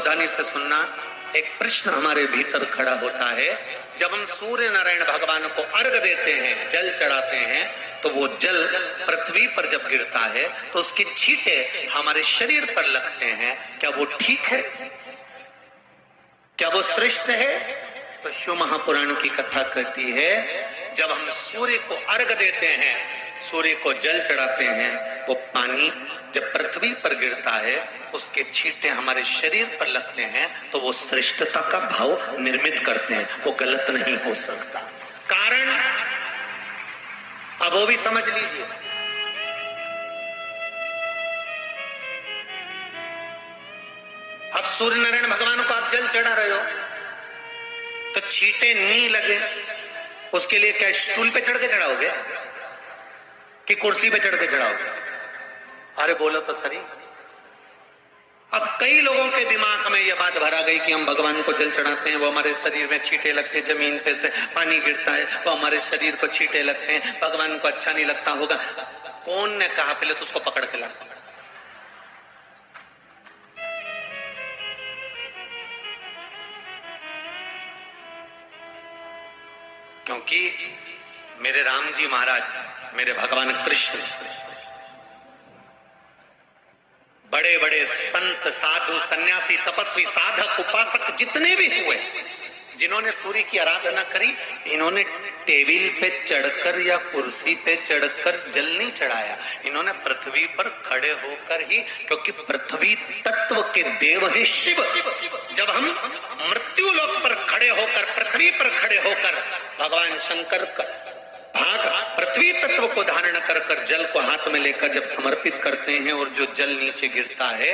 सावधानी से सुनना। एक प्रश्न हमारे भीतर खड़ा होता है, जब हम सूर्य नारायण भगवान को अर्घ देते हैं, जल चढ़ाते हैं, तो वो जल पृथ्वी पर जब गिरता है तो उसके छींटे हमारे शरीर पर लगते हैं, क्या वो ठीक है? क्या वो श्रेष्ठ है? तो शिव महापुराण की कथा कहती है, जब हम सूर्य को अर्घ देते हैं, सूर्य को जल चढ़ाते हैं, वो पानी जब पृथ्वी पर गिरता है, उसके छींटे हमारे शरीर पर लगते हैं, तो वो श्रेष्ठता का भाव निर्मित करते हैं, वो गलत नहीं हो सकता। कारण अब वो भी समझ लीजिए। अब सूर्य नारायण भगवान को आप जल चढ़ा रहे हो, तो छींटे नहीं लगे, उसके लिए क्या स्टूल पे चढ़ के चढ़ाओगे कि कुर्सी पे चढ़ के चढ़ाओगे? अरे बोलो तो सही। अब कई लोगों के दिमाग में यह बात भरा गई कि हम भगवान को जल चढ़ाते हैं, वो हमारे शरीर में छींटे लगते हैं, जमीन पे से पानी गिरता है, वो हमारे शरीर को छींटे लगते हैं, भगवान को अच्छा नहीं लगता होगा। कौन ने कहा? पहले तो उसको पकड़ के ला। क्योंकि मेरे राम जी महाराज, मेरे भगवान कृष्ण, बड़े बड़े संत, साधु, सन्यासी, तपस्वी, साधक, उपासक जितने भी हुए, जिन्होंने सूर्य की आराधना करी, इन्होंने टेबल पे चढ़कर या कुर्सी पे चढ़कर जल नहीं चढ़ाया, इन्होंने पृथ्वी पर खड़े होकर ही, क्योंकि पृथ्वी तत्व के देव है शिव। जब हम मृत्यु लोक पर खड़े होकर, पृथ्वी पर खड़े होकर भगवान शंकर का भाग पृथ्वी तत्व को धारण कर कर जल को हाथ में लेकर जब समर्पित करते हैं, और जो जल नीचे गिरता है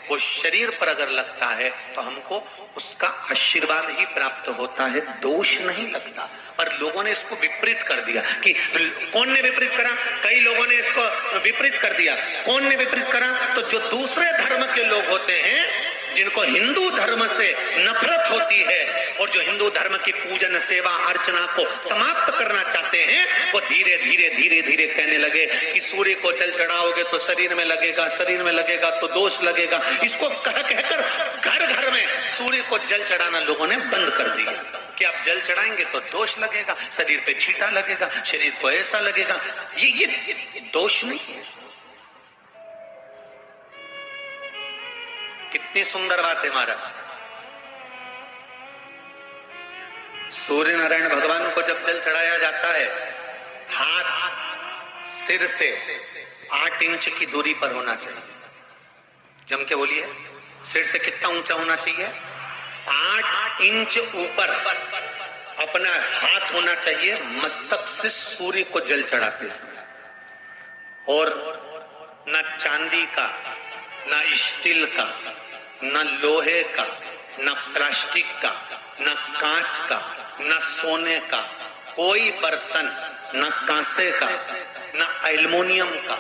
वो शरीर पर अगर लगता है तो हमको उसका आशीर्वाद ही प्राप्त होता है, दोष नहीं लगता। पर लोगों ने इसको विपरीत कर दिया। कि कौन ने विपरीत करा? कई लोगों ने इसको विपरीत कर दिया। कौन ने विपरीत करा? तो जो दूसरे धर्म के लोग होते हैं, जिनको हिंदू धर्म से नफरत होती है और जो हिंदू धर्म की पूजन, सेवा, अर्चना को समाप्त करना चाहते हैं, वो धीरे धीरे धीरे धीरे कहने लगे कि सूर्य को जल चढ़ाओगे तो शरीर में लगेगा, शरीर में लगेगा तो दोष लगेगा। इसको कह कहकर घर घर में सूर्य को जल चढ़ाना लोगों ने बंद कर दिया कि आप जल चढ़ाएंगे तो दोष लगेगा, शरीर पे छींटा लगेगा, शरीर को ऐसा लगेगा। ये दोष नहीं है। कितनी सुंदर बात है महाराज। सूर्य नारायण भगवान को जब जल चढ़ाया जाता है, हाथ सिर से 8 इंच की दूरी पर होना चाहिए। जम के बोलिए, सिर से कितना ऊंचा होना चाहिए? 8 इंच ऊपर अपना हाथ होना चाहिए मस्तक से सूर्य को जल चढ़ाते समय। और न चांदी का, न स्टील का, न लोहे का, न प्लास्टिक का, न कांच का, न सोने का कोई बर्तन, न कांसे का, न एल्युमिनियम का,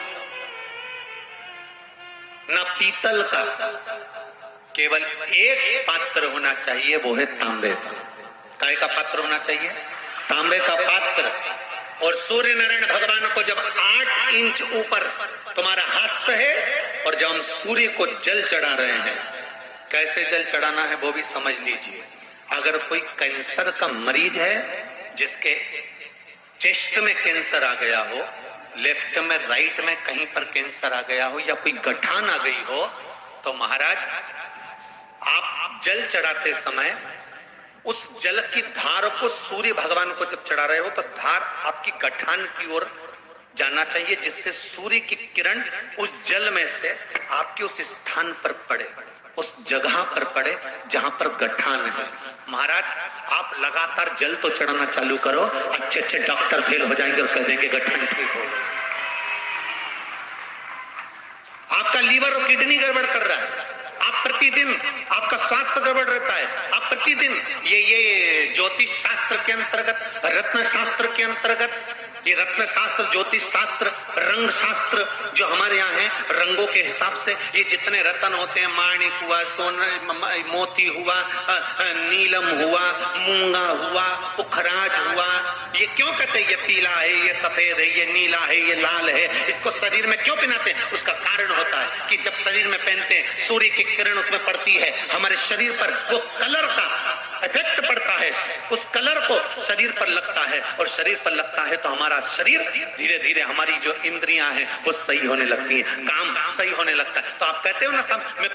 न पीतल का, केवल एक पात्र होना चाहिए, वो है तांबे का। काय का पात्र होना चाहिए? तांबे का पात्र। और सूर्य नारायण भगवान को जब 8 इंच ऊपर तुम्हारा हस्त है, और जब हम सूर्य को जल चढ़ा रहे हैं, कैसे जल चढ़ाना है वो भी समझ लीजिए। अगर कोई कैंसर का मरीज है, जिसके चेस्ट में कैंसर आ गया हो, लेफ्ट में, राइट में कहीं पर कैंसर आ गया हो, या कोई गठान आ गई हो, तो महाराज आप जल चढ़ाते समय उस जल की धार को सूर्य भगवान को जब चढ़ा रहे हो, तो धार आपकी गठान की ओर जाना चाहिए, जिससे सूर्य की किरण उस जल में से आपके उस स्थान पर पड़े, उस जगह पर पड़े जहां पर गठान है। महाराज आप लगातार जल तो चढ़ाना चालू करो, अच्छे अच्छे डॉक्टर फेल हो जाएंगे और कह देंगे गठान ठीक हो गया। आपका लीवर और किडनी गड़बड़ कर रहा है, आप प्रतिदिन, आपका स्वास्थ्य गड़बड़ रहता है, आप प्रतिदिन ये ज्योतिष शास्त्र के अंतर्गत, रत्न शास्त्र के अंतर्गत ये रत्न शास्त्र, ज्योतिष शास्त्र, रंग शास्त्र जो हमारे यहाँ है, रंगों के हिसाब से ये जितने रत्न होते हैं, माणिक हुआ, सोना, मोती हुआ, नीलम हुआ, मूंगा हुआ, पुखराज हुआ, ये क्यों कहते हैं ये पीला है, ये सफेद है, ये नीला है, ये लाल है, इसको शरीर में क्यों पहनाते हैं? उसका कारण होता है कि जब शरीर में पहनते हैं, सूर्य की किरण उसमें पड़ती है, हमारे शरीर पर वो कलर का इफेक्ट पड़ता है, उस कलर को शरीर पर लगता है, और शरीर पर लगता है तो हमारा शरीर धीरे धीरे, हमारी जो इंद्रियां हैं वो सही होने लगती हैं, काम सही होने लगता है। तो आप कहते हो ना सब में